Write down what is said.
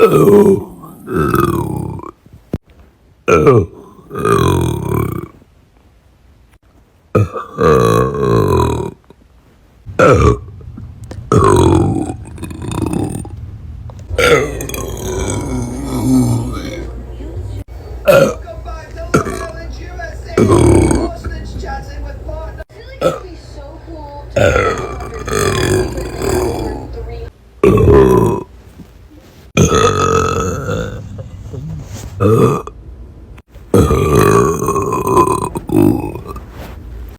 Welcome back to Long Island, USA. Hostage chatting with partner. I feel like it'd be so cool to be 300.